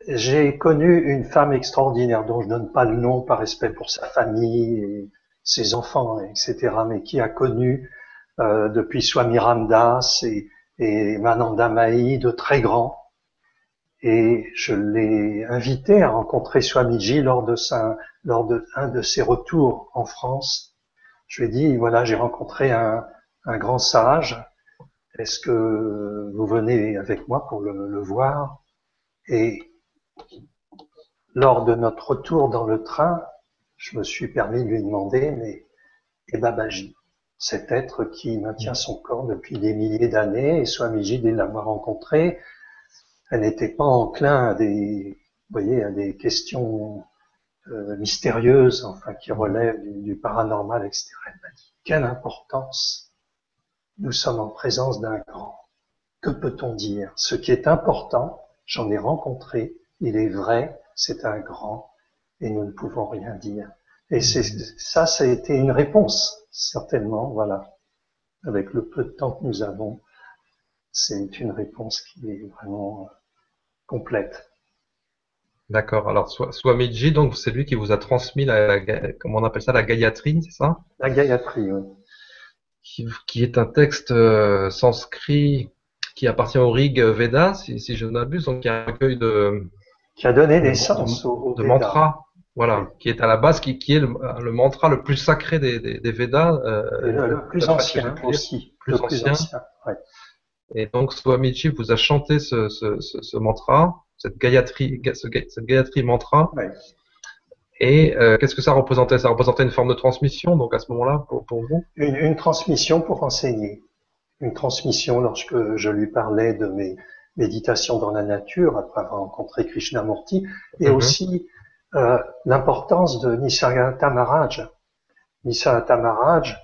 j'ai connu une femme extraordinaire dont je donne pas le nom par respect pour sa famille et ses enfants, etc., mais qui a connu depuis Swami Ramdas et Mananda Mai de très grands. Et je l'ai invité à rencontrer Swamiji lors de un de ses retours en France. Je lui ai dit, voilà, j'ai rencontré un grand sage. Est-ce que vous venez avec moi pour le voir? Et lors de notre retour dans le train, je me suis permis de lui demander, mais et Babaji, cet être qui maintient son corps depuis des milliers d'années, et Swamiji, dès l'avoir rencontré, elle n'était pas enclin à vous voyez, à des questions mystérieuses, enfin, qui relèvent du paranormal, etc. Elle m'a dit, quelle importance! Nous sommes en présence d'un grand. Que peut-on dire? Ce qui est important, j'en ai rencontré, il est vrai, c'est un grand, et nous ne pouvons rien dire. Et ça a été une réponse, certainement, voilà. Avec le peu de temps que nous avons, c'est une réponse qui est vraiment complète. D'accord. Alors, Swamiji, donc, c'est lui qui vous a transmis comment on appelle ça, la Gayatri, c'est ça? La Gayatri, oui. Qui est un texte sanskrit qui appartient au Rig Veda, si je ne m'abuse, donc qui est un recueil Qui a donné de, naissance au de Veda. mantras, Oui. voilà, qui est à la base, qui est le mantra le plus sacré des Védas, Et le plus d'après ce que j'ai ancien pu lire, aussi, le plus plus ancien. ancien. Ouais. Et donc Swamiji vous a chanté ce mantra, cette Gayatri mantra. Ouais. Et qu'est-ce que ça représentait? Ça représentait une forme de transmission, donc à ce moment-là, pour vous? Une transmission pour enseigner. Une transmission lorsque je lui parlais de mes méditations dans la nature, après avoir rencontré Krishnamurti, et Mhm, aussi l'importance de Nisargadatta Maharaj. Nisargadatta Maharaj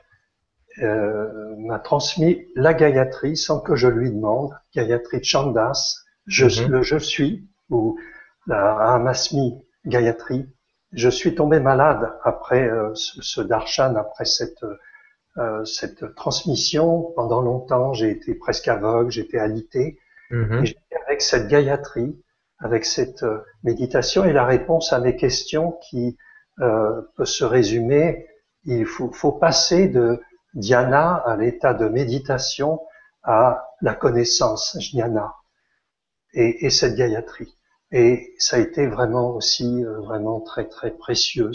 m'a transmis la Gayatri sans que je lui demande, Gayatri Chandas, mhm, le je suis, ou la Ahamasmi Gayatri. Je suis tombé malade après ce darshan, après cette transmission. Pendant longtemps, j'ai été presque aveugle, j'étais alité, et mhm, avec cette Gayatri, avec cette méditation et la réponse à mes questions qui peut se résumer, faut passer de dhyana à l'état de méditation à la connaissance, jnana, et cette Gayatri. Et ça a été vraiment aussi vraiment très très précieux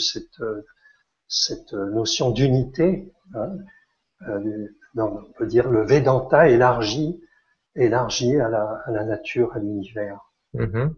cette notion d'unité, hein, on peut dire le Vedanta élargi à la nature, à l'univers. mhm.